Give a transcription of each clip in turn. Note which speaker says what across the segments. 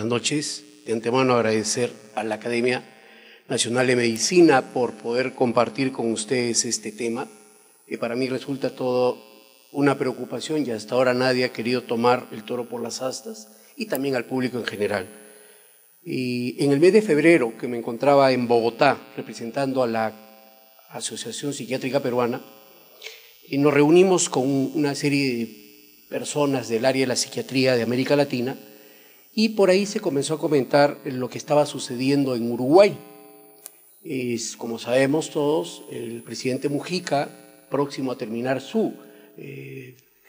Speaker 1: buenas noches. De antemano agradecer a la Academia Nacional de Medicina por poder compartir con ustedes este tema, que para mí resulta todo una preocupación y hasta ahora nadie ha querido tomar el toro por las astas, y también al público en general. Y en el mes de febrero, que me encontraba en Bogotá representando a la Asociación Psiquiátrica Peruana, nos reunimos con una serie de personas del área de la psiquiatría de América Latina, y por ahí se comenzó a comentar lo que estaba sucediendo en Uruguay. Como sabemos todos, el presidente Mujica, próximo a terminar su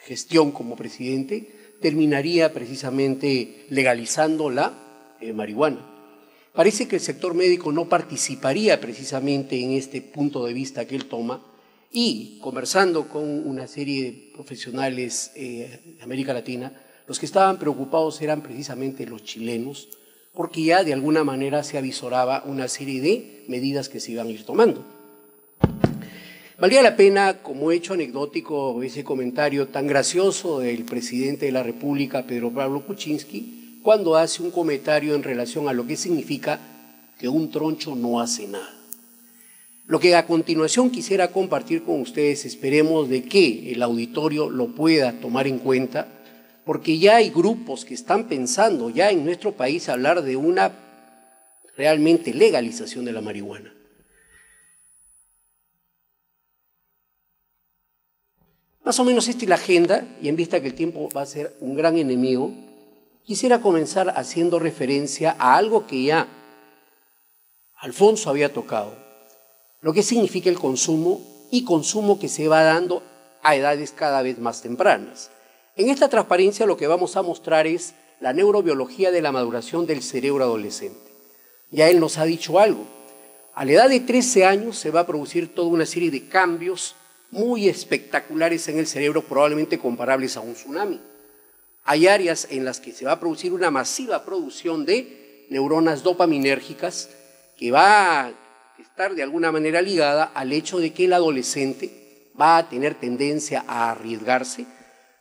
Speaker 1: gestión como presidente, terminaría precisamente legalizando la marihuana. Parece que el sector médico no participaría precisamente en este punto de vista que él toma, y conversando con una serie de profesionales de América Latina, los que estaban preocupados eran precisamente los chilenos, porque ya de alguna manera se avisoraba una serie de medidas que se iban a ir tomando. Valía la pena, como hecho anecdótico, ese comentario tan gracioso del presidente de la República, Pedro Pablo Kuczynski, cuando hace un comentario en relación a lo que significa que un troncho no hace nada. Lo que a continuación quisiera compartir con ustedes, esperemos de que el auditorio lo pueda tomar en cuenta, porque ya hay grupos que están pensando ya en nuestro país hablar de una realmente legalización de la marihuana. Más o menos esta es la agenda, y en vista que el tiempo va a ser un gran enemigo, quisiera comenzar haciendo referencia a algo que ya Alfonso había tocado, lo que significa el consumo, y consumo que se va dando a edades cada vez más tempranas. En esta transparencia lo que vamos a mostrar es la neurobiología de la maduración del cerebro adolescente. Ya él nos ha dicho algo. A la edad de 13 años se va a producir toda una serie de cambios muy espectaculares en el cerebro, probablemente comparables a un tsunami. Hay áreas en las que se va a producir una masiva producción de neuronas dopaminérgicas que va a estar de alguna manera ligada al hecho de que el adolescente va a tener tendencia a arriesgarse,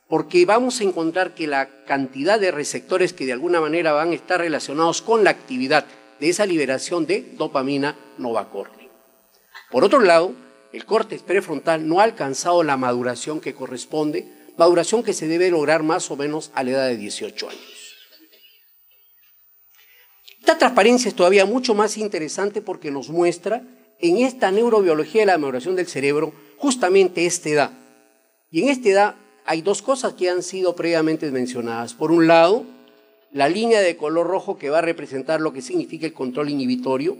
Speaker 1: porque vamos a encontrar que la cantidad de receptores que de alguna manera van a estar relacionados con la actividad de esa liberación de dopamina no va acorde. Por otro lado, el córtex prefrontal no ha alcanzado la maduración que corresponde, maduración que se debe lograr más o menos a la edad de 18 años. Esta transparencia es todavía mucho más interesante porque nos muestra en esta neurobiología de la maduración del cerebro justamente esta edad. Y en esta edad hay dos cosas que han sido previamente mencionadas. Por un lado, la línea de color rojo que va a representar lo que significa el control inhibitorio,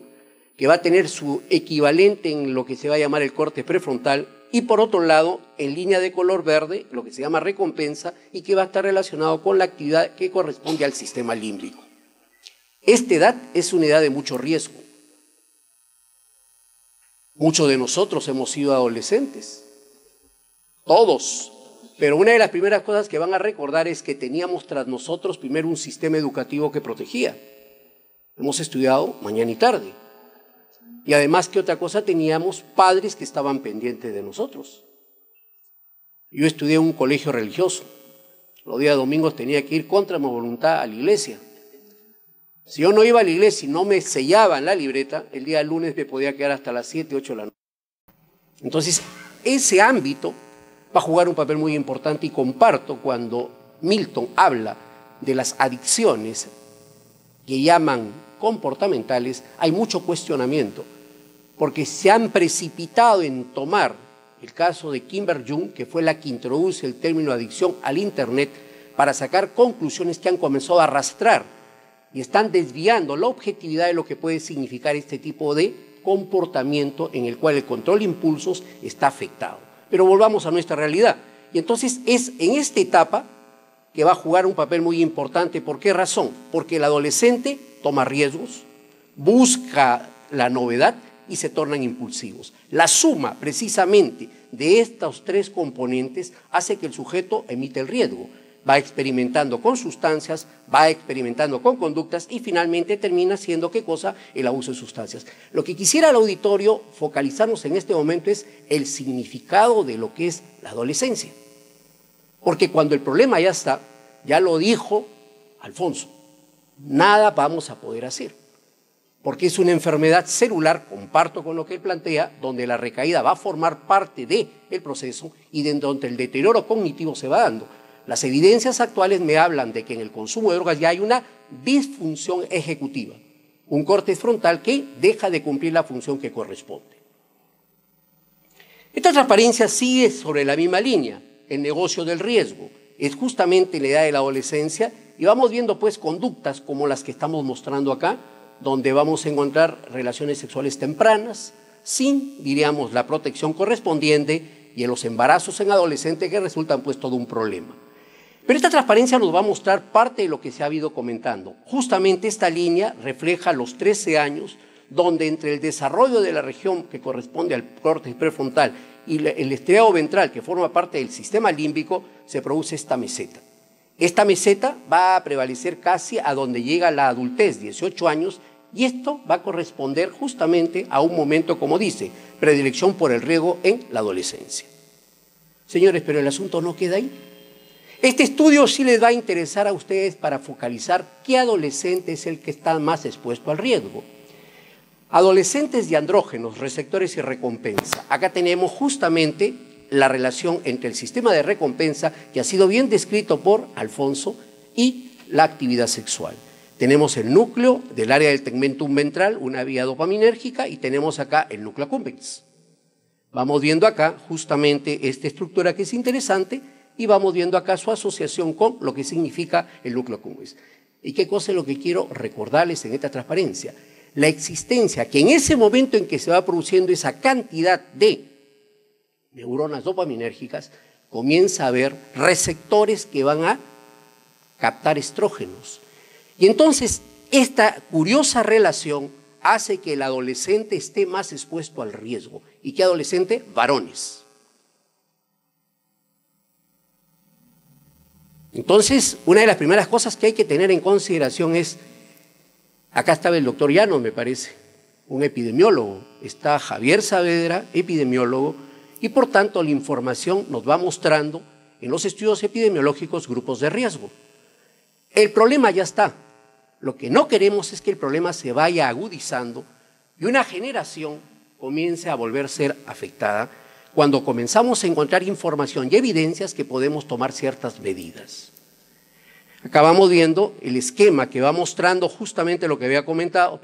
Speaker 1: que va a tener su equivalente en lo que se va a llamar el córtex prefrontal, y por otro lado, en línea de color verde, lo que se llama recompensa, y que va a estar relacionado con la actividad que corresponde al sistema límbico. Esta edad es una edad de mucho riesgo. Muchos de nosotros hemos sido adolescentes, todos. Pero una de las primeras cosas que van a recordar es que teníamos tras nosotros primero un sistema educativo que protegía. Hemos estudiado mañana y tarde. Y además, ¿qué otra cosa? Teníamos padres que estaban pendientes de nosotros. Yo estudié en un colegio religioso. Los días domingos tenía que ir contra mi voluntad a la iglesia. Si yo no iba a la iglesia y no me sellaban la libreta, el día lunes me podía quedar hasta las 7, 8 de la noche. Entonces, ese ámbito va a jugar un papel muy importante, y comparto cuando Milton habla de las adicciones que llaman comportamentales, hay mucho cuestionamiento, porque se han precipitado en tomar el caso de Kimber Jung, que fue la que introduce el término adicción al Internet, para sacar conclusiones que han comenzado a arrastrar y están desviando la objetividad de lo que puede significar este tipo de comportamiento en el cual el control de impulsos está afectado. Pero volvamos a nuestra realidad. Y entonces es en esta etapa que va a jugar un papel muy importante. ¿Por qué razón? Porque el adolescente toma riesgos, busca la novedad y se tornan impulsivos. La suma precisamente de estos tres componentes hace que el sujeto emite el riesgo. Va experimentando con sustancias, va experimentando con conductas y finalmente termina siendo, ¿qué cosa? El abuso de sustancias. Lo que quisiera el auditorio focalizarnos en este momento es el significado de lo que es la adolescencia. Porque cuando el problema ya está, ya lo dijo Alfonso, nada vamos a poder hacer, porque es una enfermedad celular, comparto con lo que él plantea, donde la recaída va a formar parte del proceso y de donde el deterioro cognitivo se va dando. Las evidencias actuales me hablan de que en el consumo de drogas ya hay una disfunción ejecutiva, un córtex frontal que deja de cumplir la función que corresponde. Esta transparencia sigue sobre la misma línea, el negocio del riesgo, es justamente la edad de la adolescencia y vamos viendo pues conductas como las que estamos mostrando acá, donde vamos a encontrar relaciones sexuales tempranas, sin, diríamos, la protección correspondiente y en los embarazos en adolescentes que resultan pues todo un problema. Pero esta transparencia nos va a mostrar parte de lo que se ha ido comentando. Justamente esta línea refleja los 13 años, donde entre el desarrollo de la región que corresponde al córtex prefrontal y el estriado ventral, que forma parte del sistema límbico, se produce esta meseta. Esta meseta va a prevalecer casi a donde llega la adultez, 18 años, y esto va a corresponder justamente a un momento, como dice, predilección por el riesgo en la adolescencia. Señores, pero el asunto no queda ahí. Este estudio sí les va a interesar a ustedes para focalizar qué adolescente es el que está más expuesto al riesgo. Adolescentes y andrógenos, receptores y recompensa. Acá tenemos justamente la relación entre el sistema de recompensa, que ha sido bien descrito por Alfonso, y la actividad sexual. Tenemos el núcleo del área del tegmentum ventral, una vía dopaminérgica, y tenemos acá el núcleo accumbens. Vamos viendo acá justamente esta estructura que es interesante, y vamos viendo acá su asociación con lo que significa el núcleo accumbens. ¿Y qué cosa es lo que quiero recordarles en esta transparencia? La existencia, que en ese momento en que se va produciendo esa cantidad de neuronas dopaminérgicas, comienza a haber receptores que van a captar estrógenos. Y entonces esta curiosa relación hace que el adolescente esté más expuesto al riesgo. ¿Y qué adolescente? Varones. Entonces, una de las primeras cosas que hay que tener en consideración es, acá estaba el doctor Llanos, me parece, un epidemiólogo, está Javier Saavedra, epidemiólogo, y por tanto la información nos va mostrando en los estudios epidemiológicos grupos de riesgo. El problema ya está. Lo que no queremos es que el problema se vaya agudizando y una generación comience a volver a ser afectada cuando comenzamos a encontrar información y evidencias que podemos tomar ciertas medidas. Acabamos viendo el esquema que va mostrando justamente lo que había comentado,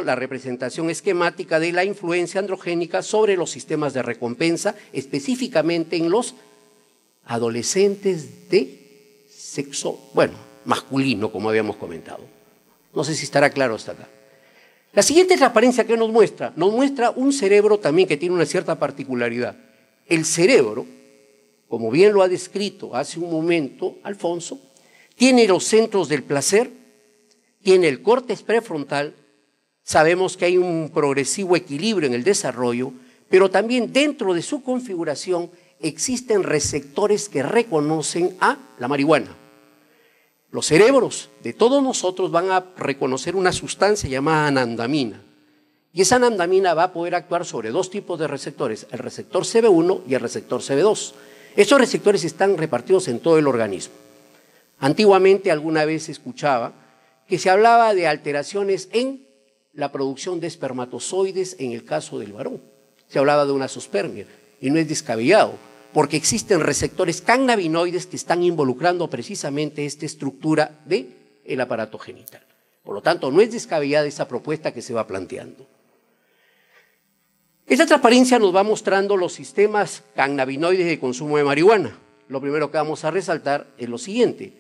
Speaker 1: la representación esquemática de la influencia androgénica sobre los sistemas de recompensa, específicamente en los adolescentes de sexo, masculino, como habíamos comentado. No sé si estará claro hasta acá. La siguiente transparencia que nos muestra un cerebro también que tiene una cierta particularidad. El cerebro, como bien lo ha descrito hace un momento Alfonso, tiene los centros del placer, tiene el córtex prefrontal, sabemos que hay un progresivo equilibrio en el desarrollo, pero también dentro de su configuración existen receptores que reconocen a la marihuana. Los cerebros de todos nosotros van a reconocer una sustancia llamada anandamina, y esa anandamina va a poder actuar sobre dos tipos de receptores, el receptor CB1 y el receptor CB2. Estos receptores están repartidos en todo el organismo. Antiguamente alguna vez escuchaba que se hablaba de alteraciones en la producción de espermatozoides en el caso del varón. Se hablaba de una azoospermia y no es descabellado, porque existen receptores cannabinoides que están involucrando precisamente esta estructura del aparato genital. Por lo tanto, no es descabellada esa propuesta que se va planteando. Esta transparencia nos va mostrando los sistemas cannabinoides de consumo de marihuana. Lo primero que vamos a resaltar es lo siguiente: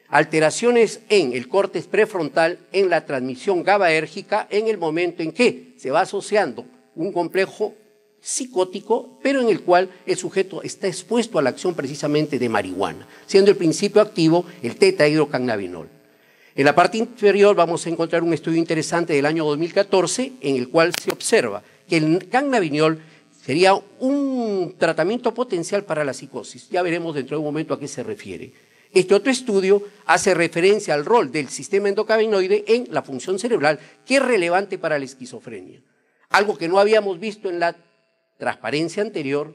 Speaker 1: alteraciones en el córtex prefrontal, en la transmisión GABAérgica, en el momento en que se va asociando un complejo psicótico, pero en el cual el sujeto está expuesto a la acción precisamente de marihuana, siendo el principio activo el tetrahidrocannabinol. En la parte inferior vamos a encontrar un estudio interesante del año 2014 en el cual se observa que el cannabinol sería un tratamiento potencial para la psicosis. Ya veremos dentro de un momento a qué se refiere. Este otro estudio hace referencia al rol del sistema endocannabinoide en la función cerebral, que es relevante para la esquizofrenia. Algo que no habíamos visto en la transparencia anterior.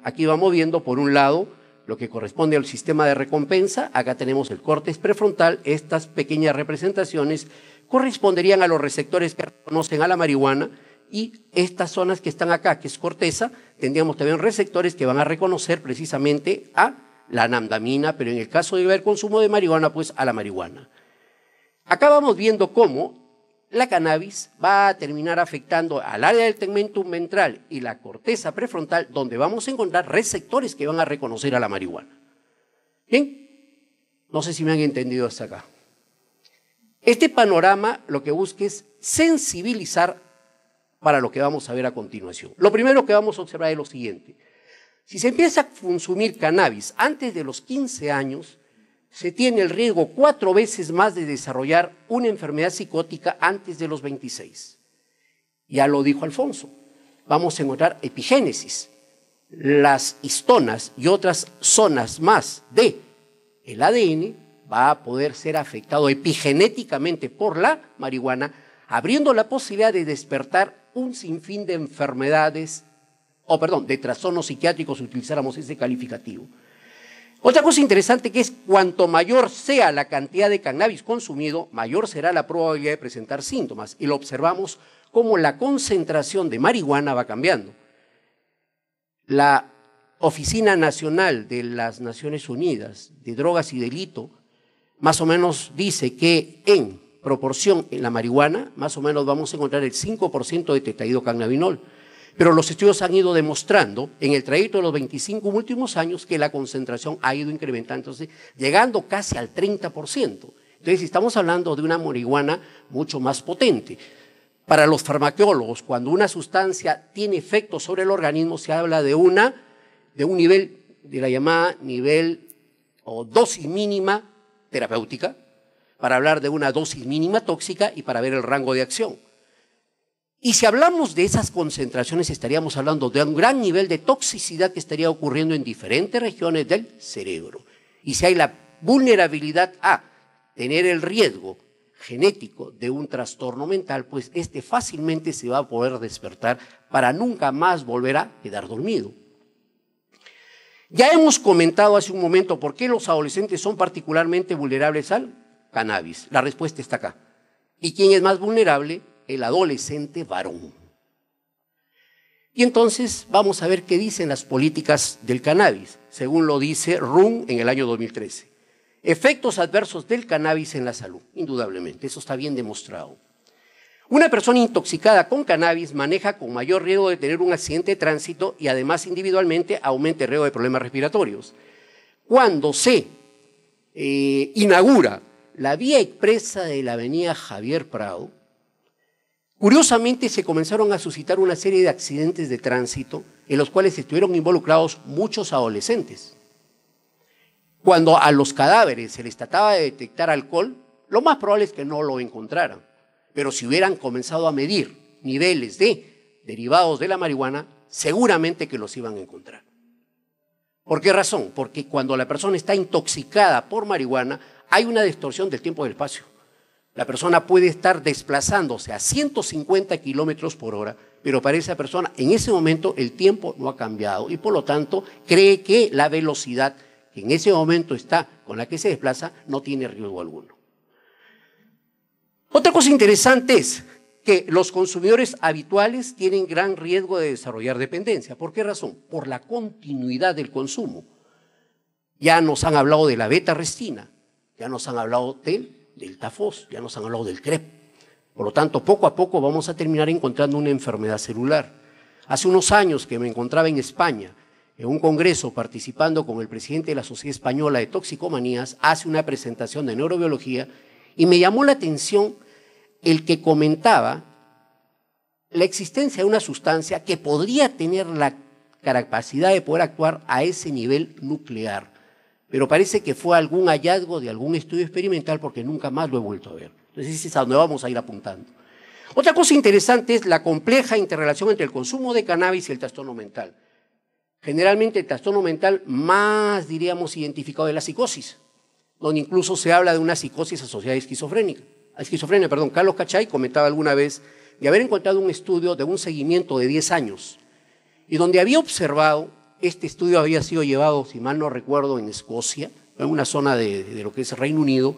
Speaker 1: Aquí vamos viendo por un lado lo que corresponde al sistema de recompensa. Acá tenemos el córtex prefrontal. Estas pequeñas representaciones corresponderían a los receptores que reconocen a la marihuana, y estas zonas que están acá, que es corteza, tendríamos también receptores que van a reconocer precisamente a la anandamina, pero en el caso de haber consumo de marihuana, pues a la marihuana. Acá vamos viendo cómo la cannabis va a terminar afectando al área del tegmentum ventral y la corteza prefrontal, donde vamos a encontrar receptores que van a reconocer a la marihuana. Bien, no sé si me han entendido hasta acá. Este panorama lo que busca es sensibilizar para lo que vamos a ver a continuación. Lo primero que vamos a observar es lo siguiente. Si se empieza a consumir cannabis antes de los 15 años, se tiene el riesgo 4 veces más de desarrollar una enfermedad psicótica antes de los 26. Ya lo dijo Alfonso, vamos a encontrar epigénesis. Las histonas y otras zonas más del ADN va a poder ser afectado epigenéticamente por la marihuana, abriendo la posibilidad de despertar un sinfín de enfermedades, de trastornos psiquiátricos, si utilizáramos ese calificativo. Otra cosa interesante que es, cuanto mayor sea la cantidad de cannabis consumido, mayor será la probabilidad de presentar síntomas. Y lo observamos como la concentración de marihuana va cambiando. La Oficina Nacional de las Naciones Unidas de Drogas y Delito más o menos dice que en proporción en la marihuana, más o menos vamos a encontrar el 5% de tetraidrocannabinol. Pero los estudios han ido demostrando en el trayecto de los 25 últimos años que la concentración ha ido incrementándose, llegando casi al 30%. Entonces estamos hablando de una marihuana mucho más potente. Para los farmacologos, cuando una sustancia tiene efecto sobre el organismo, se habla de un nivel, de la llamada nivel o dosis mínima terapéutica, para hablar de una dosis mínima tóxica y para ver el rango de acción. Y si hablamos de esas concentraciones, estaríamos hablando de un gran nivel de toxicidad que estaría ocurriendo en diferentes regiones del cerebro. Y si hay la vulnerabilidad a tener el riesgo genético de un trastorno mental, pues este fácilmente se va a poder despertar para nunca más volver a quedar dormido. Ya hemos comentado hace un momento por qué los adolescentes son particularmente vulnerables al cannabis. La respuesta está acá. ¿Y quién es más vulnerable? El adolescente varón. Y entonces vamos a ver qué dicen las políticas del cannabis, según lo dice RUN en el año 2013. Efectos adversos del cannabis en la salud, indudablemente, eso está bien demostrado. Una persona intoxicada con cannabis maneja con mayor riesgo de tener un accidente de tránsito y además individualmente aumenta el riesgo de problemas respiratorios. Cuando se inaugura la vía expresa de la avenida Javier Prado, curiosamente se comenzaron a suscitar una serie de accidentes de tránsito en los cuales estuvieron involucrados muchos adolescentes. Cuando a los cadáveres se les trataba de detectar alcohol, lo más probable es que no lo encontraran. Pero si hubieran comenzado a medir niveles de derivados de la marihuana, seguramente que los iban a encontrar. ¿Por qué razón? Porque cuando la persona está intoxicada por marihuana, hay una distorsión del tiempo y del espacio. La persona puede estar desplazándose a 150 kilómetros por hora, pero para esa persona en ese momento el tiempo no ha cambiado y por lo tanto cree que la velocidad que en ese momento está con la que se desplaza no tiene riesgo alguno. Otra cosa interesante es que los consumidores habituales tienen gran riesgo de desarrollar dependencia. ¿Por qué razón? Por la continuidad del consumo. Ya nos han hablado de la beta-arrestina, ya nos han hablado del tafos, ya nos han hablado del CREP. Por lo tanto, poco a poco vamos a terminar encontrando una enfermedad celular. Hace unos años que me encontraba en España, en un congreso participando con el presidente de la Sociedad Española de Toxicomanías, hace una presentación de neurobiología y me llamó la atención el que comentaba la existencia de una sustancia que podría tener la capacidad de poder actuar a ese nivel nuclear. Pero parece que fue algún hallazgo de algún estudio experimental porque nunca más lo he vuelto a ver. Entonces, ese es a donde vamos a ir apuntando. Otra cosa interesante es la compleja interrelación entre el consumo de cannabis y el trastorno mental. Generalmente el trastorno mental más, diríamos, identificado es la psicosis, donde incluso se habla de una psicosis asociada a esquizofrenia. Carlos Cachay comentaba alguna vez de haber encontrado un estudio de un seguimiento de 10 años y donde había observado este estudio había sido llevado, si mal no recuerdo, en Escocia, en una zona de lo que es Reino Unido,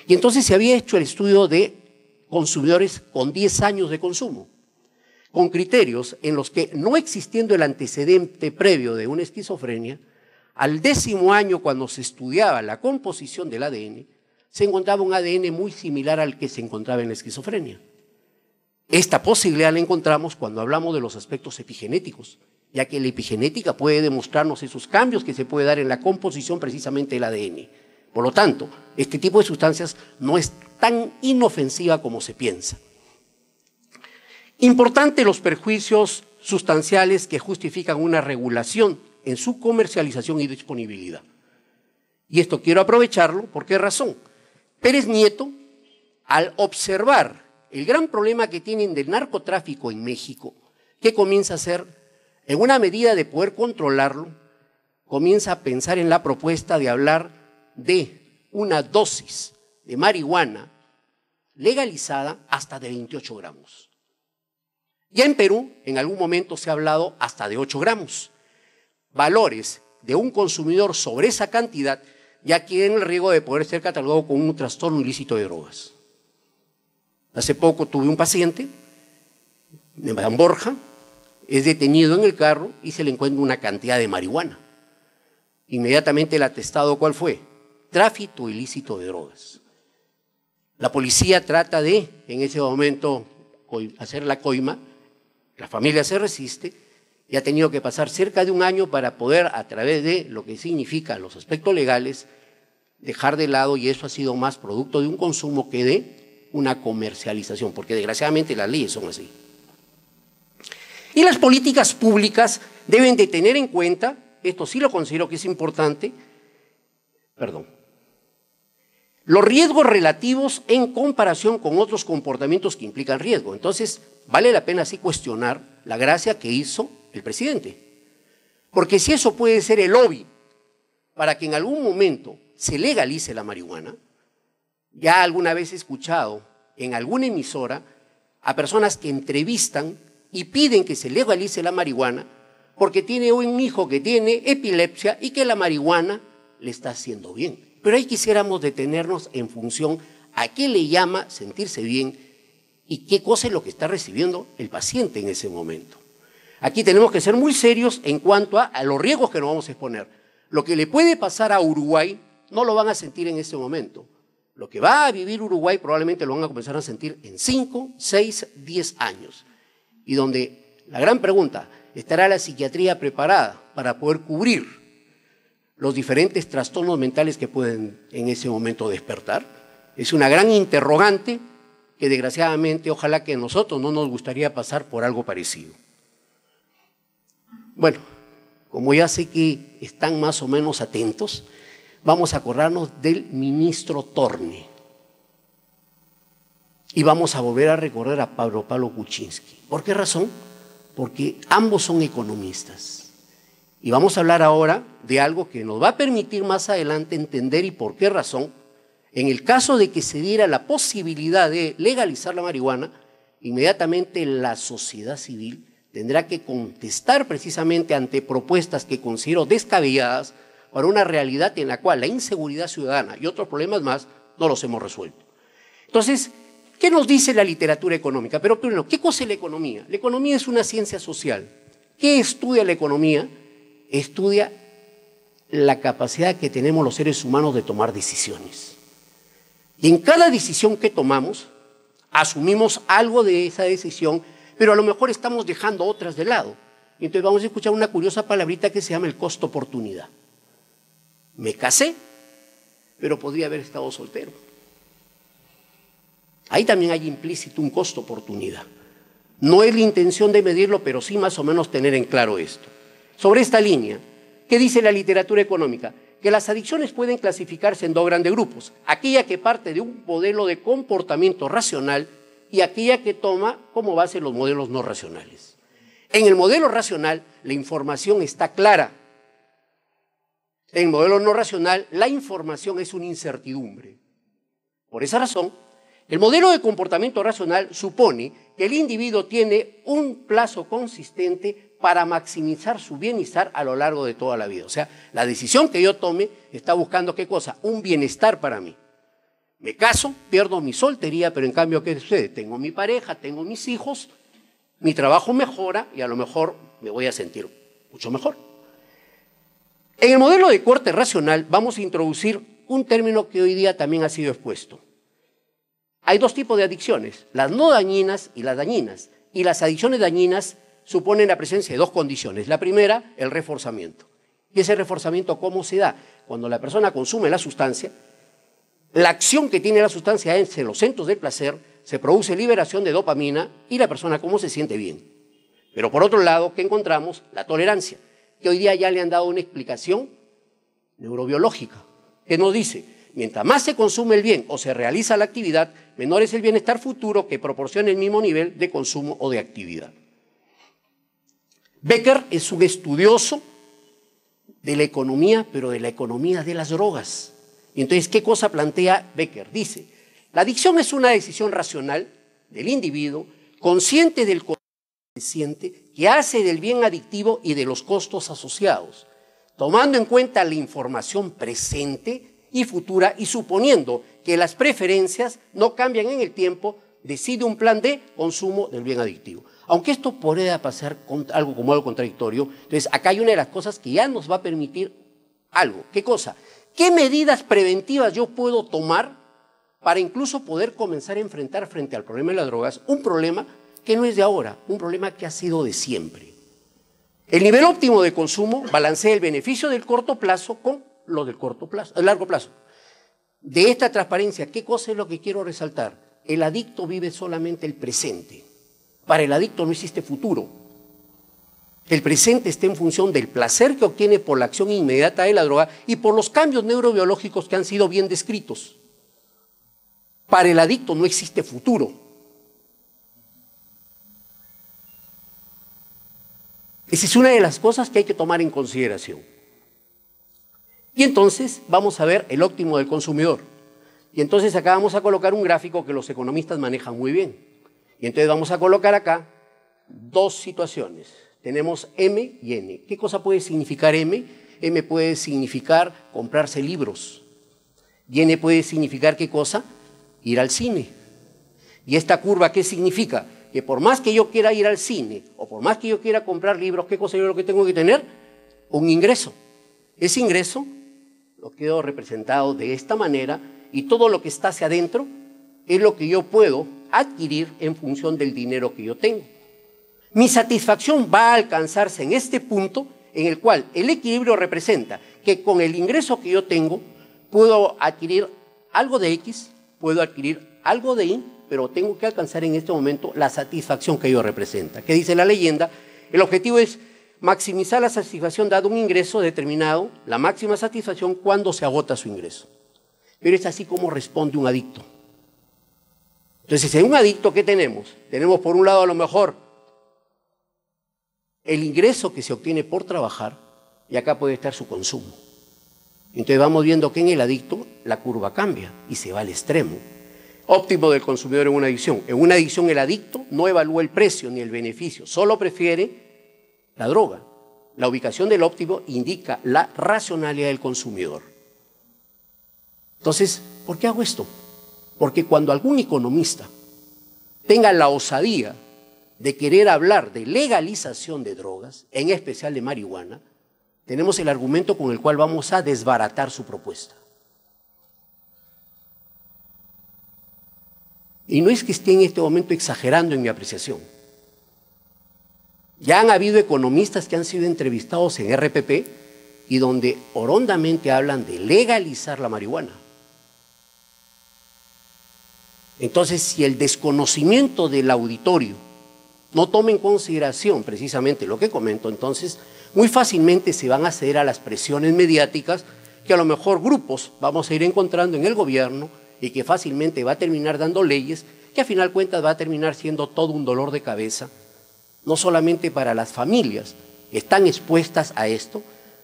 Speaker 1: y entonces se había hecho el estudio de consumidores con 10 años de consumo, con criterios en los que, no existiendo el antecedente previo de una esquizofrenia, al 10º año, cuando se estudiaba la composición del ADN, se encontraba un ADN muy similar al que se encontraba en la esquizofrenia. Esta posibilidad la encontramos cuando hablamos de los aspectos epigenéticos, ya que la epigenética puede demostrarnos esos cambios que se puede dar en la composición precisamente del ADN. Por lo tanto, este tipo de sustancias no es tan inofensiva como se piensa. Importante los perjuicios sustanciales que justifican una regulación en su comercialización y disponibilidad. Y esto quiero aprovecharlo, ¿por qué razón? Pérez Nieto, al observar el gran problema que tienen del narcotráfico en México, ¿qué comienza a hacer? En una medida de poder controlarlo, comienza a pensar en la propuesta de hablar de una dosis de marihuana legalizada hasta de 28 gramos. Ya en Perú, en algún momento se ha hablado hasta de 8 gramos. Valores de un consumidor sobre esa cantidad ya tienen el riesgo de poder ser catalogado como un trastorno ilícito de drogas. Hace poco tuve un paciente de Madame Borja, es detenido en el carro y se le encuentra una cantidad de marihuana. Inmediatamente el atestado, ¿cuál fue? Tráfico ilícito de drogas. La policía trata de, en ese momento, hacer la coima, la familia se resiste y ha tenido que pasar cerca de un año para poder, a través de lo que significa los aspectos legales, dejar de lado, y eso ha sido más producto de un consumo que de una comercialización, porque desgraciadamente las leyes son así. Y las políticas públicas deben de tener en cuenta, esto sí lo considero que es importante, los riesgos relativos en comparación con otros comportamientos que implican riesgo. Entonces, vale la pena así cuestionar la gracia que hizo el presidente. Porque si eso puede ser el lobby para que en algún momento se legalice la marihuana, ya alguna vez he escuchado en alguna emisora a personas que entrevistan y piden que se legalice la marihuana porque tiene un hijo que tiene epilepsia y que la marihuana le está haciendo bien. Pero ahí quisiéramos detenernos en función a qué le llama sentirse bien y qué cosa es lo que está recibiendo el paciente en ese momento. Aquí tenemos que ser muy serios en cuanto a los riesgos que nos vamos a exponer. Lo que le puede pasar a Uruguay no lo van a sentir en este momento. Lo que va a vivir Uruguay probablemente lo van a comenzar a sentir en 5, 6, 10 años. Y donde la gran pregunta, ¿estará la psiquiatría preparada para poder cubrir los diferentes trastornos mentales que pueden en ese momento despertar? Es una gran interrogante que desgraciadamente ojalá que a nosotros no nos gustaría pasar por algo parecido. Bueno, como ya sé que están más o menos atentos, vamos a acordarnos del ministro Torne. Y vamos a volver a recordar a Pablo Kuczynski. ¿Por qué razón? Porque ambos son economistas. Y vamos a hablar ahora de algo que nos va a permitir más adelante entender y por qué razón, en el caso de que se diera la posibilidad de legalizar la marihuana, inmediatamente la sociedad civil tendrá que contestar precisamente ante propuestas que considero descabelladas para una realidad en la cual la inseguridad ciudadana y otros problemas más no los hemos resuelto. Entonces, ¿qué nos dice la literatura económica? Pero primero, ¿qué cosa es la economía? La economía es una ciencia social. ¿Qué estudia la economía? Estudia la capacidad que tenemos los seres humanos de tomar decisiones. Y en cada decisión que tomamos, asumimos algo de esa decisión, pero a lo mejor estamos dejando otras de lado. Y entonces vamos a escuchar una curiosa palabrita que se llama el costo-oportunidad. Me casé, pero podría haber estado soltero. Ahí también hay implícito un costo-oportunidad. No es la intención de medirlo, pero sí más o menos tener en claro esto. Sobre esta línea, ¿qué dice la literatura económica? Que las adicciones pueden clasificarse en dos grandes grupos. Aquella que parte de un modelo de comportamiento racional y aquella que toma como base los modelos no racionales. En el modelo racional, la información está clara. En el modelo no racional, la información es una incertidumbre. Por esa razón, El modelo de comportamiento racional supone que el individuo tiene un plazo consistente para maximizar su bienestar a lo largo de toda la vida. O sea, la decisión que yo tome está buscando ¿qué cosa? Un bienestar para mí. Me caso, pierdo mi soltería, pero en cambio, ¿qué sucede? Tengo mi pareja, tengo mis hijos, mi trabajo mejora y a lo mejor me voy a sentir mucho mejor. En el modelo de corte racional vamos a introducir un término que hoy día también ha sido expuesto. Hay dos tipos de adicciones, las no dañinas y las dañinas. Y las adicciones dañinas suponen la presencia de dos condiciones. La primera, el reforzamiento. ¿Y ese reforzamiento cómo se da? Cuando la persona consume la sustancia, la acción que tiene la sustancia en los centros del placer, se produce liberación de dopamina y la persona cómo se siente bien. Pero por otro lado, ¿qué encontramos? La tolerancia, que hoy día ya le han dado una explicación neurobiológica, que nos dice, mientras más se consume el bien o se realiza la actividad, menor es el bienestar futuro que proporciona el mismo nivel de consumo o de actividad. Becker es un estudioso de la economía, pero de la economía de las drogas. Y entonces, ¿qué cosa plantea Becker? Dice, la adicción es una decisión racional del individuo, consciente del consciente, que hace del bien adictivo y de los costos asociados, tomando en cuenta la información presente y futura y suponiendo que las preferencias no cambian en el tiempo, decide un plan de consumo del bien adictivo. Aunque esto pueda pasar algo como algo contradictorio, entonces acá hay una de las cosas que ya nos va a permitir algo. ¿Qué cosa? ¿Qué medidas preventivas yo puedo tomar para incluso poder comenzar a enfrentar frente al problema de las drogas un problema que no es de ahora, un problema que ha sido de siempre? El nivel óptimo de consumo balancea el beneficio del corto plazo con lo del largo plazo. De esta transparencia, ¿qué cosa es lo que quiero resaltar? El adicto vive solamente el presente. Para el adicto no existe futuro. El presente está en función del placer que obtiene por la acción inmediata de la droga y por los cambios neurobiológicos que han sido bien descritos. Para el adicto no existe futuro. Esa es una de las cosas que hay que tomar en consideración. Y entonces vamos a ver el óptimo del consumidor. Y entonces acá vamos a colocar un gráfico que los economistas manejan muy bien. Y entonces vamos a colocar acá dos situaciones. Tenemos M y N. ¿Qué cosa puede significar M? M puede significar comprarse libros. Y N puede significar ¿qué cosa? Ir al cine. ¿Y esta curva qué significa? Que por más que yo quiera ir al cine o por más que yo quiera comprar libros, ¿qué cosa yo lo que tengo que tener? Un ingreso. Ese ingreso lo quedo representado de esta manera y todo lo que está hacia adentro es lo que yo puedo adquirir en función del dinero que yo tengo. Mi satisfacción va a alcanzarse en este punto en el cual el equilibrio representa que con el ingreso que yo tengo puedo adquirir algo de X, puedo adquirir algo de Y, pero tengo que alcanzar en este momento la satisfacción que ello representa. ¿Qué dice la leyenda? El objetivo es maximizar la satisfacción dado un ingreso determinado, la máxima satisfacción cuando se agota su ingreso. Pero es así como responde un adicto. Entonces, en un adicto, ¿qué tenemos? Tenemos por un lado a lo mejor el ingreso que se obtiene por trabajar y acá puede estar su consumo. Entonces vamos viendo que en el adicto la curva cambia y se va al extremo. Óptimo del consumidor en una adicción. En una adicción el adicto no evalúa el precio ni el beneficio, solo prefiere la droga. La ubicación del óptimo indica la racionalidad del consumidor. Entonces, ¿por qué hago esto? Porque cuando algún economista tenga la osadía de querer hablar de legalización de drogas, en especial de marihuana, tenemos el argumento con el cual vamos a desbaratar su propuesta. Y no es que esté en este momento exagerando en mi apreciación. Ya han habido economistas que han sido entrevistados en RPP y donde orondamente hablan de legalizar la marihuana. Entonces, si el desconocimiento del auditorio no toma en consideración precisamente lo que comento, entonces muy fácilmente se van a ceder a las presiones mediáticas que a lo mejor grupos vamos a ir encontrando en el gobierno y que fácilmente va a terminar dando leyes que a final de cuentas va a terminar siendo todo un dolor de cabeza, no solamente para las familias que están expuestas a esto.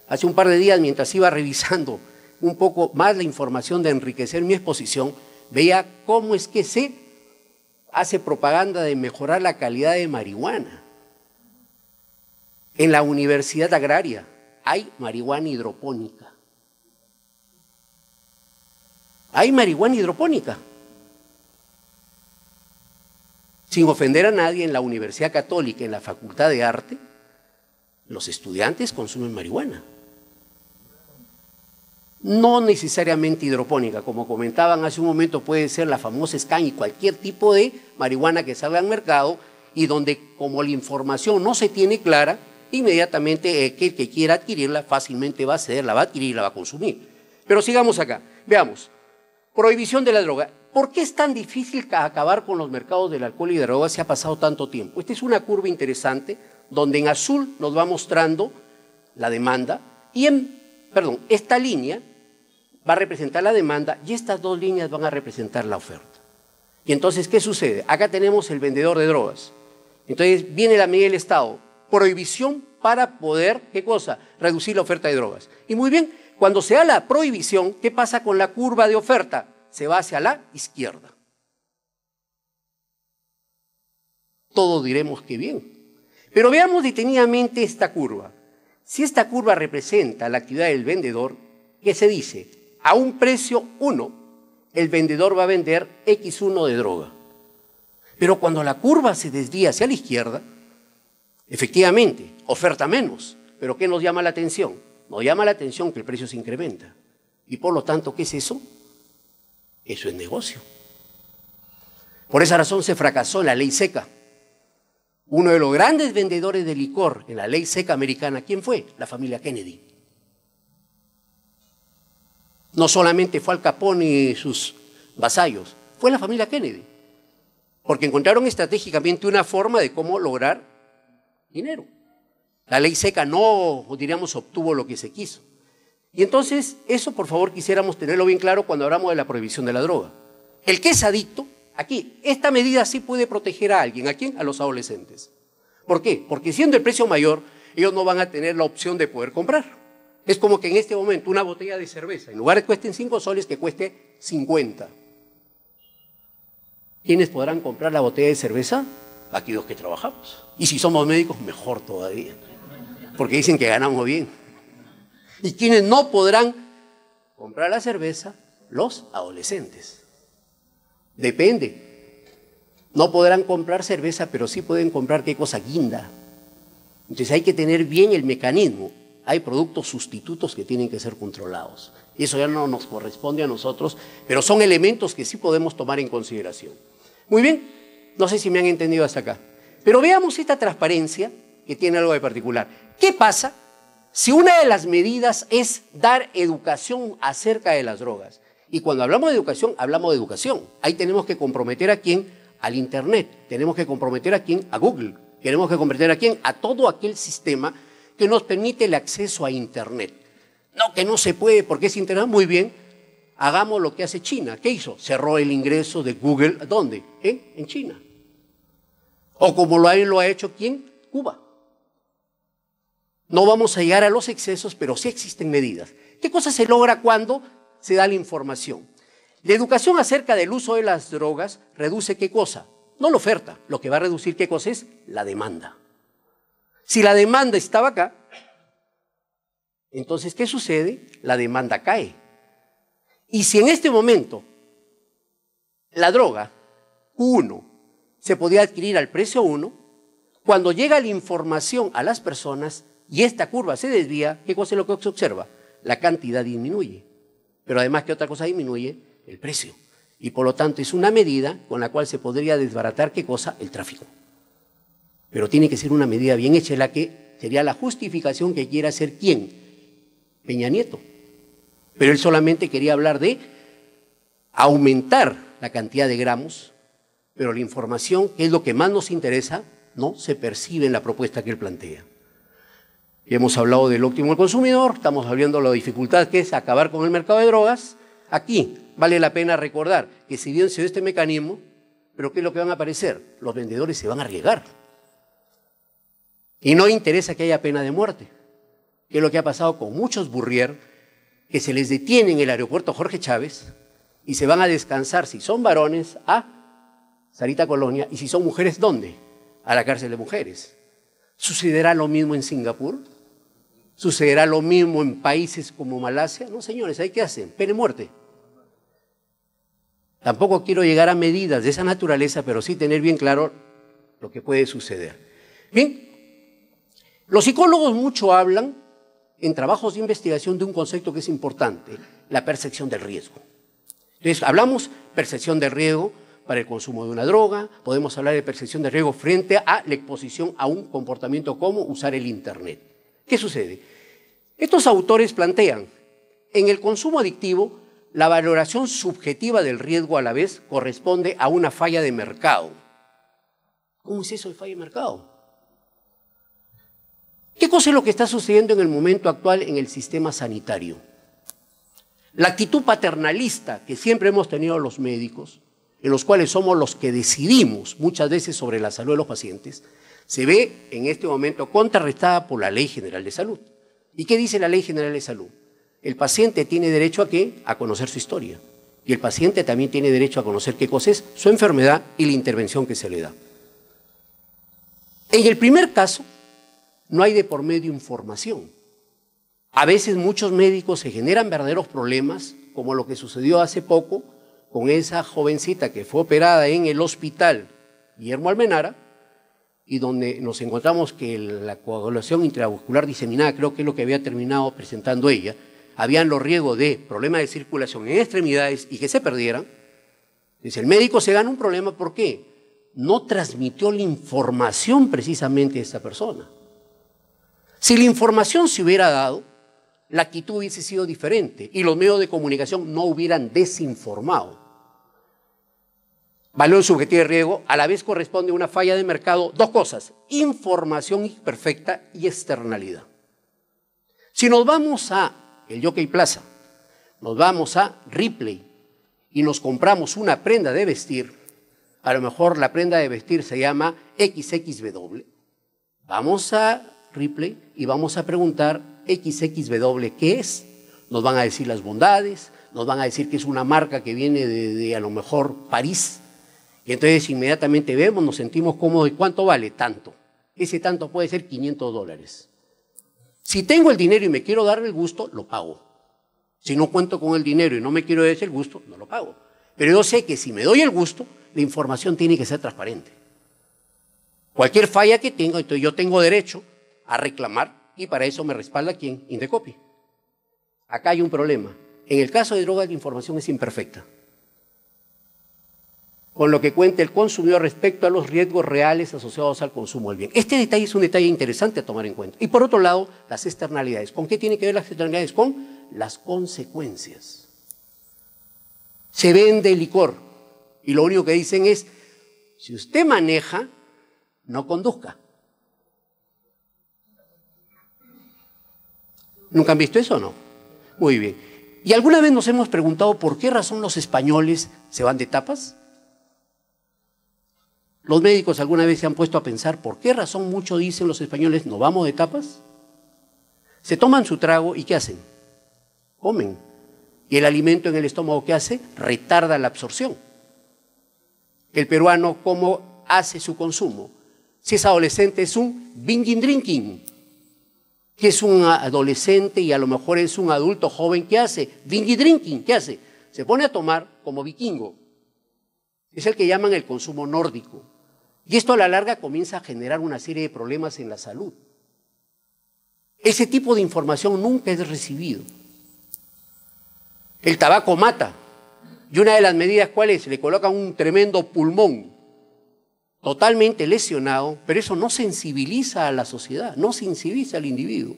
Speaker 1: Hace un par de días, mientras iba revisando un poco más la información de enriquecer mi exposición, veía cómo es que se hace propaganda de mejorar la calidad de marihuana. En la Universidad Agraria hay marihuana hidropónica. Hay marihuana hidropónica. Sin ofender a nadie, en la Universidad Católica, en la Facultad de Arte, los estudiantes consumen marihuana. No necesariamente hidropónica, como comentaban hace un momento, puede ser la famosa Scan y cualquier tipo de marihuana que salga al mercado y donde, como la información no se tiene clara, inmediatamente aquel que quiera adquirirla fácilmente va a ceder, la va a adquirir y la va a consumir. Pero sigamos acá, veamos. Prohibición de la droga. ¿Por qué es tan difícil acabar con los mercados del alcohol y de drogas si ha pasado tanto tiempo? Esta es una curva interesante donde en azul nos va mostrando la demanda y esta línea va a representar la demanda y estas dos líneas van a representar la oferta. Y entonces, ¿qué sucede? Acá tenemos el vendedor de drogas. Entonces viene la medida del Estado, prohibición para poder, ¿qué cosa? Reducir la oferta de drogas. Y muy bien, cuando se da la prohibición, ¿qué pasa con la curva de oferta? Se va hacia la izquierda. Todos diremos que bien. Pero veamos detenidamente esta curva. Si esta curva representa la actividad del vendedor, ¿qué se dice? A un precio 1, el vendedor va a vender X1 de droga. Pero cuando la curva se desvía hacia la izquierda, efectivamente, oferta menos. Pero ¿qué nos llama la atención? Nos llama la atención que el precio se incrementa. Y por lo tanto, ¿qué es eso? Eso es negocio. Por esa razón se fracasó la ley seca. Uno de los grandes vendedores de licor en la ley seca americana, ¿quién fue? La familia Kennedy. No solamente fue Al Capone y sus vasallos, fue la familia Kennedy. Porque encontraron estratégicamente una forma de cómo lograr dinero. La ley seca no, diríamos, obtuvo lo que se quiso. Y entonces, eso por favor quisiéramos tenerlo bien claro cuando hablamos de la prohibición de la droga. El que es adicto, aquí, esta medida sí puede proteger a alguien. ¿A quién? A los adolescentes. ¿Por qué? Porque siendo el precio mayor, ellos no van a tener la opción de poder comprar. Es como que en este momento una botella de cerveza, en lugar de que cuesten 5 soles, que cueste 50. ¿Quiénes podrán comprar la botella de cerveza? Aquellos que trabajamos. Y si somos médicos, mejor todavía. Porque dicen que ganamos bien. ¿Y quiénes no podrán comprar la cerveza? Los adolescentes. Depende. No podrán comprar cerveza, pero sí pueden comprar, ¿qué cosa? Guinda. Entonces hay que tener bien el mecanismo. Hay productos sustitutos que tienen que ser controlados. Y eso ya no nos corresponde a nosotros, pero son elementos que sí podemos tomar en consideración. Muy bien, no sé si me han entendido hasta acá. Pero veamos esta transparencia que tiene algo de particular. ¿Qué pasa si una de las medidas es dar educación acerca de las drogas? Y cuando hablamos de educación, hablamos de educación. Ahí tenemos que comprometer a quién, al Internet. Tenemos que comprometer a quién, a Google. Tenemos que comprometer a quién, a todo aquel sistema que nos permite el acceso a Internet. No, que no se puede porque es Internet. Muy bien, hagamos lo que hace China. ¿Qué hizo? Cerró el ingreso de Google. ¿Dónde? En China. O como lo ha hecho ¿quién? Cuba. No vamos a llegar a los excesos, pero sí existen medidas. ¿Qué cosa se logra cuando se da la información? La educación acerca del uso de las drogas reduce ¿qué cosa? No la oferta. Lo que va a reducir ¿qué cosa es? La demanda. Si la demanda estaba acá, entonces ¿qué sucede? La demanda cae. Y si en este momento la droga 1 se podía adquirir al precio 1, cuando llega la información a las personas y esta curva se desvía, ¿qué cosa es lo que se observa? La cantidad disminuye. Pero además, ¿qué otra cosa disminuye? El precio. Y por lo tanto es una medida con la cual se podría desbaratar ¿qué cosa? El tráfico. Pero tiene que ser una medida bien hecha, la que sería la justificación que quiera hacer ¿quién? Peña Nieto. Pero él solamente quería hablar de aumentar la cantidad de gramos, pero la información, que es lo que más nos interesa, no se percibe en la propuesta que él plantea. Y hemos hablado del óptimo del consumidor, estamos hablando de la dificultad que es acabar con el mercado de drogas. Aquí vale la pena recordar que si bien se dio este mecanismo, pero ¿qué es lo que van a aparecer? Los vendedores se van a arriesgar. Y no interesa que haya pena de muerte, que es lo que ha pasado con muchos burrier que se les detiene en el aeropuerto Jorge Chávez y se van a descansar, si son varones, a Sarita Colonia, y si son mujeres, ¿dónde? A la cárcel de mujeres. ¿Sucederá lo mismo en Singapur? ¿Sucederá lo mismo en países como Malasia? No, señores, ¿ahí qué hacen? Pena de muerte. Tampoco quiero llegar a medidas de esa naturaleza, pero sí tener bien claro lo que puede suceder. Bien, los psicólogos mucho hablan en trabajos de investigación de un concepto que es importante, la percepción del riesgo. Entonces, hablamos percepción de riesgo para el consumo de una droga, podemos hablar de percepción de riesgo frente a la exposición a un comportamiento como usar el Internet. ¿Qué sucede? Estos autores plantean, en el consumo adictivo, la valoración subjetiva del riesgo a la vez corresponde a una falla de mercado. ¿Cómo es eso de falla de mercado? ¿Qué cosa es lo que está sucediendo en el momento actual en el sistema sanitario? La actitud paternalista que siempre hemos tenido los médicos, en los cuales somos los que decidimos muchas veces sobre la salud de los pacientes, se ve en este momento contrarrestada por la Ley General de Salud. ¿Y qué dice la Ley General de Salud? El paciente tiene derecho ¿a qué? A conocer su historia. Y el paciente también tiene derecho a conocer qué cosa es su enfermedad y la intervención que se le da. En el primer caso, no hay de por medio información. A veces muchos médicos se generan verdaderos problemas, como lo que sucedió hace poco con esa jovencita que fue operada en el hospital Guillermo Almenara, y donde nos encontramos que la coagulación intravascular diseminada, creo que es lo que había terminado presentando ella, habían los riesgos de problemas de circulación en extremidades y que se perdieran. Entonces el médico se gana un problema, ¿por qué? No transmitió la información precisamente de esta persona. Si la información se hubiera dado, la actitud hubiese sido diferente y los medios de comunicación no hubieran desinformado. Valor subjetivo de riesgo a la vez corresponde a una falla de mercado, dos cosas, información imperfecta y externalidad. Si nos vamos a el Jockey Plaza, nos vamos a Ripley y nos compramos una prenda de vestir, a lo mejor la prenda de vestir se llama XXW, vamos a Ripley y vamos a preguntar XXW ¿qué es? Nos van a decir las bondades, nos van a decir que es una marca que viene de a lo mejor París, y entonces inmediatamente vemos, nos sentimos cómodos. ¿Y cuánto vale? Tanto. Ese tanto puede ser $500. Si tengo el dinero y me quiero dar el gusto, lo pago. Si no cuento con el dinero y no me quiero dar el gusto, no lo pago. Pero yo sé que si me doy el gusto, la información tiene que ser transparente. Cualquier falla que tenga, entonces yo tengo derecho a reclamar y para eso me respalda ¿quién? Indecopi. Acá hay un problema. En el caso de drogas, la información es imperfecta, con lo que cuenta el consumidor respecto a los riesgos reales asociados al consumo del bien. Este detalle es un detalle interesante a tomar en cuenta. Y por otro lado, las externalidades. ¿Con qué tienen que ver las externalidades? Con las consecuencias. Se vende licor y lo único que dicen es, si usted maneja, no conduzca. ¿Nunca han visto eso o no? Muy bien. ¿Y alguna vez nos hemos preguntado por qué razón los españoles se van de tapas? ¿Los médicos alguna vez se han puesto a pensar por qué razón muchos dicen los españoles no vamos de tapas? Se toman su trago y ¿qué hacen? Comen. Y el alimento en el estómago, ¿qué hace? Retarda la absorción. El peruano, ¿cómo hace su consumo? Si es adolescente, es un binging drinking. Que es un adolescente y a lo mejor es un adulto joven, ¿qué hace? Binging drinking, ¿qué hace? Se pone a tomar como vikingo. Es el que llaman el consumo nórdico. Y esto a la larga comienza a generar una serie de problemas en la salud. Ese tipo de información nunca es recibido. El tabaco mata. Y una de las medidas, ¿cuál es? Le colocan un tremendo pulmón, totalmente lesionado, pero eso no sensibiliza a la sociedad, no sensibiliza al individuo.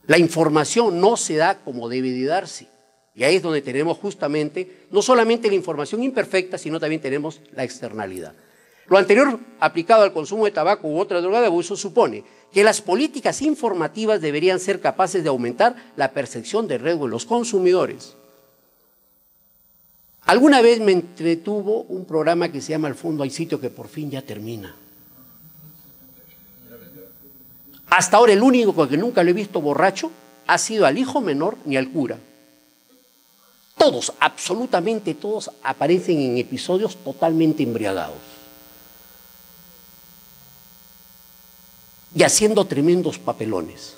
Speaker 1: La información no se da como debe de darse. Y ahí es donde tenemos justamente, no solamente la información imperfecta, sino también tenemos la externalidad. Lo anterior, aplicado al consumo de tabaco u otra droga de abuso, supone que las políticas informativas deberían ser capaces de aumentar la percepción de riesgo en los consumidores. Alguna vez me entretuvo un programa que se llama Al fondo hay sitio, que por fin ya termina. Hasta ahora el único que nunca lo he visto borracho ha sido al hijo menor ni al cura. Todos, absolutamente todos, aparecen en episodios totalmente embriagados. Y haciendo tremendos papelones.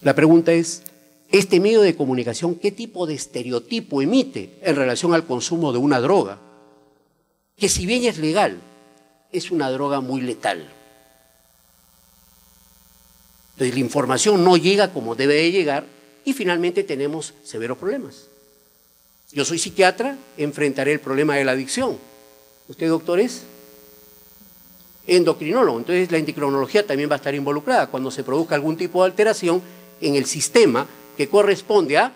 Speaker 1: La pregunta es, ¿este medio de comunicación qué tipo de estereotipo emite en relación al consumo de una droga? Que si bien es legal, es una droga muy letal. Entonces la información no llega como debe de llegar y finalmente tenemos severos problemas. Yo soy psiquiatra, enfrentaré el problema de la adicción. ¿Usted, doctor, es? Endocrinólogo. Entonces la endocrinología también va a estar involucrada cuando se produzca algún tipo de alteración en el sistema que corresponde a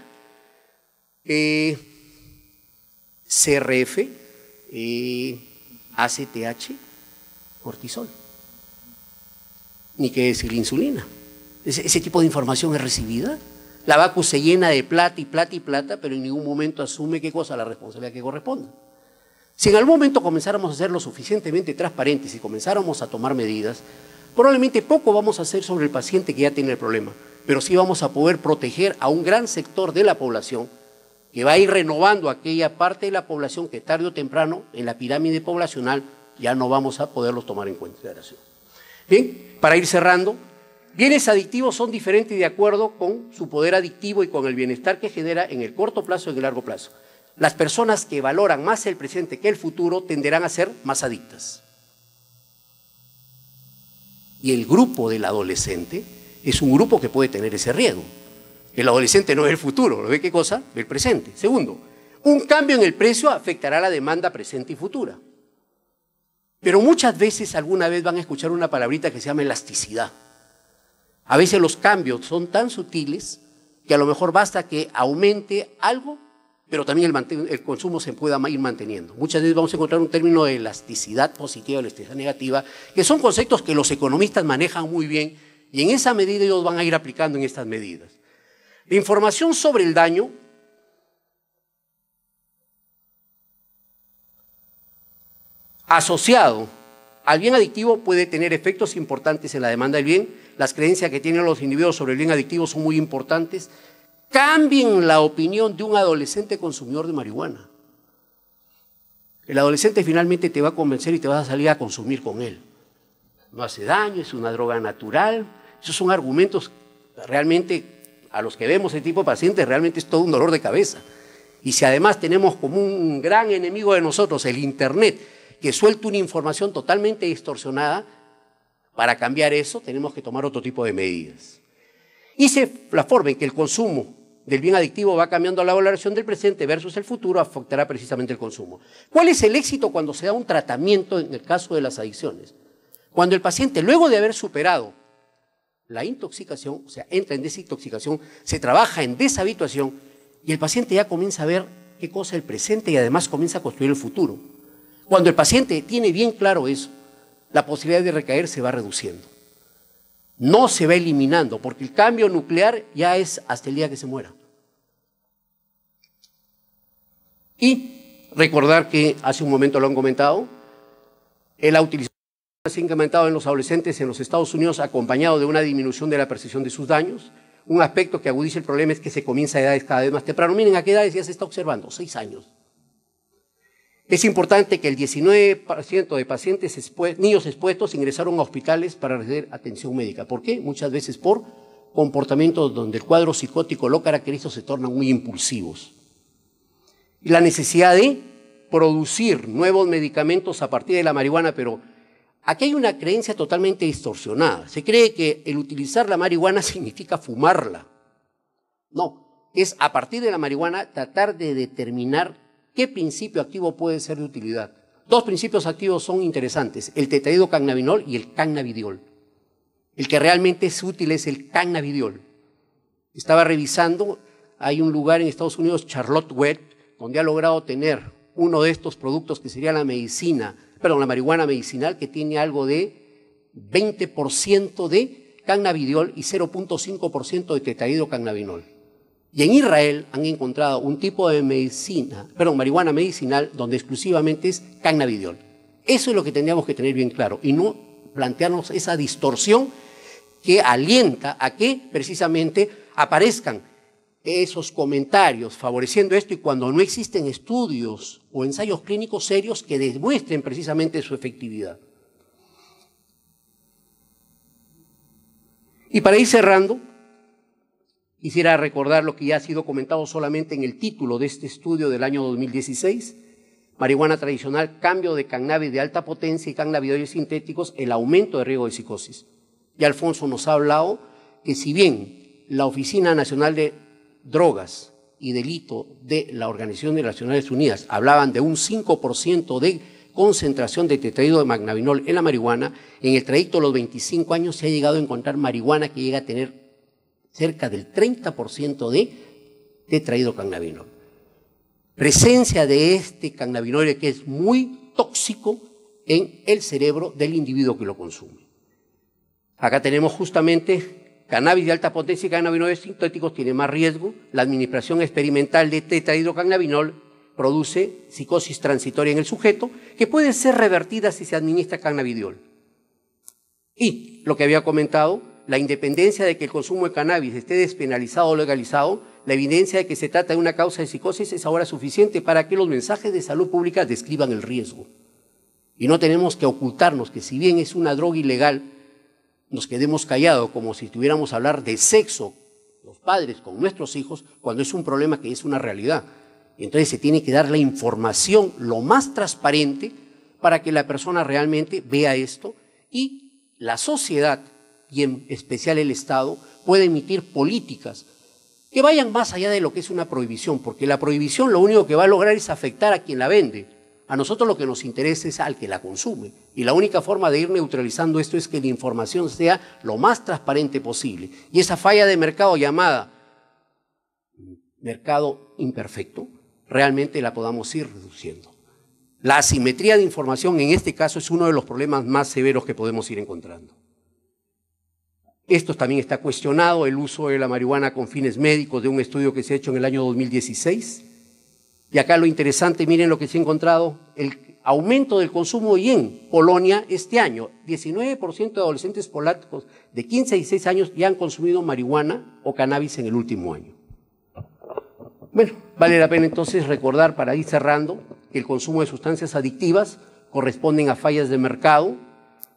Speaker 1: CRF, ACTH, cortisol. Ni qué decir insulina. Ese tipo de información es recibida. La VACU se llena de plata y plata y plata, pero en ningún momento asume qué cosa, la responsabilidad que corresponde. Si en algún momento comenzáramos a ser lo suficientemente transparentes y comenzáramos a tomar medidas, probablemente poco vamos a hacer sobre el paciente que ya tiene el problema, pero sí vamos a poder proteger a un gran sector de la población que va a ir renovando aquella parte de la población que tarde o temprano en la pirámide poblacional ya no vamos a poderlos tomar en consideración. Bien, para ir cerrando, bienes adictivos son diferentes de acuerdo con su poder adictivo y con el bienestar que genera en el corto plazo y en el largo plazo. Las personas que valoran más el presente que el futuro tenderán a ser más adictas. Y el grupo del adolescente es un grupo que puede tener ese riesgo. El adolescente no ve el futuro, ¿lo ve qué cosa? Ve el presente. Segundo, un cambio en el precio afectará la demanda presente y futura. Pero muchas veces, alguna vez van a escuchar una palabrita que se llama elasticidad. A veces los cambios son tan sutiles que a lo mejor basta que aumente algo, pero también el consumo se pueda ir manteniendo. Muchas veces vamos a encontrar un término de elasticidad positiva, elasticidad negativa, que son conceptos que los economistas manejan muy bien y en esa medida ellos van a ir aplicando en estas medidas. La información sobre el daño asociado al bien adictivo puede tener efectos importantes en la demanda del bien. Las creencias que tienen los individuos sobre el bien adictivo son muy importantes. Cambien la opinión de un adolescente consumidor de marihuana. El adolescente finalmente te va a convencer y te vas a salir a consumir con él. No hace daño, es una droga natural. Esos son argumentos realmente, a los que vemos ese tipo de pacientes, realmente es todo un dolor de cabeza. Y si además tenemos como un gran enemigo de nosotros el Internet, que suelta una información totalmente distorsionada, para cambiar eso tenemos que tomar otro tipo de medidas. Y la forma en que el consumo del bien adictivo va cambiando la valoración del presente versus el futuro afectará precisamente el consumo. ¿Cuál es el éxito cuando se da un tratamiento en el caso de las adicciones? Cuando el paciente, luego de haber superado la intoxicación, o sea, entra en desintoxicación, se trabaja en deshabituación y el paciente ya comienza a ver qué cosa es el presente y además comienza a construir el futuro. Cuando el paciente tiene bien claro eso, la posibilidad de recaer se va reduciendo. No se va eliminando, porque el cambio nuclear ya es hasta el día que se muera. Y recordar que hace un momento lo han comentado, la utilización se ha incrementado en los adolescentes en los Estados Unidos acompañado de una disminución de la percepción de sus daños. Un aspecto que agudiza el problema es que se comienza a edades cada vez más temprano. Miren, ¿a qué edades ya se está observando? 6 años. Es importante que el 19% de pacientes niños expuestos ingresaron a hospitales para recibir atención médica. ¿Por qué? Muchas veces por comportamientos donde el cuadro psicótico lo caracteriza se tornan muy impulsivos. Y la necesidad de producir nuevos medicamentos a partir de la marihuana, pero aquí hay una creencia totalmente distorsionada. Se cree que el utilizar la marihuana significa fumarla. No, es a partir de la marihuana tratar de determinar ¿qué principio activo puede ser de utilidad? 2 principios activos son interesantes, el tetraidrocannabinol y el cannabidiol. El que realmente es útil es el cannabidiol. Estaba revisando, hay un lugar en Estados Unidos, Charlotte Web, donde ha logrado tener uno de estos productos que sería la marihuana medicinal, que tiene algo de 20% de cannabidiol y 0.5% de tetraidrocannabinol. Y en Israel han encontrado un tipo de marihuana medicinal donde exclusivamente es cannabidiol. Eso es lo que tendríamos que tener bien claro y no plantearnos esa distorsión que alienta a que precisamente aparezcan esos comentarios favoreciendo esto y cuando no existen estudios o ensayos clínicos serios que demuestren precisamente su efectividad. Y para ir cerrando, quisiera recordar lo que ya ha sido comentado solamente en el título de este estudio del año 2016, marihuana tradicional, cambio de cannabis de alta potencia y cannabinoides sintéticos, el aumento de riesgo de psicosis. Y Alfonso nos ha hablado que si bien la Oficina Nacional de Drogas y Delito de la Organización de las Naciones Unidas hablaban de un 5% de concentración de tetraidro de cannabinol en la marihuana, en el trayecto de los 25 años se ha llegado a encontrar marihuana que llega a tener cerca del 30% de tetrahidrocannabinol. Presencia de este cannabinoide que es muy tóxico en el cerebro del individuo que lo consume. Acá tenemos justamente cannabis de alta potencia y cannabinoides sintéticos tiene más riesgo. La administración experimental de tetrahidrocannabinol produce psicosis transitoria en el sujeto que puede ser revertida si se administra cannabidiol. Y lo que había comentado, la independencia de que el consumo de cannabis esté despenalizado o legalizado, la evidencia de que se trata de una causa de psicosis es ahora suficiente para que los mensajes de salud pública describan el riesgo. Y no tenemos que ocultarnos que si bien es una droga ilegal, nos quedemos callados como si estuviéramos a hablar de sexo, los padres con nuestros hijos, cuando es un problema que es una realidad. Y entonces se tiene que dar la información lo más transparente para que la persona realmente vea esto y la sociedad, y en especial el Estado, pueda emitir políticas que vayan más allá de lo que es una prohibición, porque la prohibición lo único que va a lograr es afectar a quien la vende. A nosotros lo que nos interesa es al que la consume. Y la única forma de ir neutralizando esto es que la información sea lo más transparente posible. Y esa falla de mercado llamada mercado imperfecto, realmente la podamos ir reduciendo. La asimetría de información en este caso es uno de los problemas más severos que podemos ir encontrando. Esto también está cuestionado, el uso de la marihuana con fines médicos de un estudio que se ha hecho en el año 2016. Y acá lo interesante, miren lo que se ha encontrado, el aumento del consumo y en Polonia este año, 19% de adolescentes polacos de 15 a 16 años ya han consumido marihuana o cannabis en el último año. Bueno, vale la pena entonces recordar para ir cerrando que el consumo de sustancias adictivas corresponden a fallas de mercado,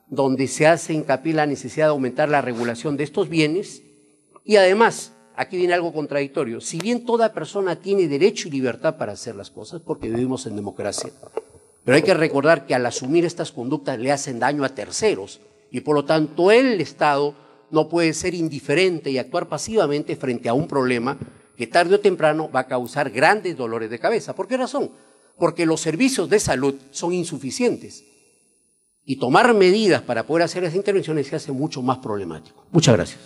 Speaker 1: donde se hace hincapié la necesidad de aumentar la regulación de estos bienes y además, aquí viene algo contradictorio, si bien toda persona tiene derecho y libertad para hacer las cosas porque vivimos en democracia, pero hay que recordar que al asumir estas conductas le hacen daño a terceros y por lo tanto el Estado no puede ser indiferente y actuar pasivamente frente a un problema que tarde o temprano va a causar grandes dolores de cabeza. ¿Por qué razón? Porque los servicios de salud son insuficientes y tomar medidas para poder hacer esas intervenciones se hace mucho más problemático. Muchas gracias.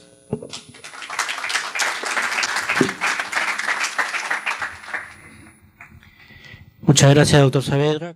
Speaker 2: Muchas gracias, doctor Saavedra.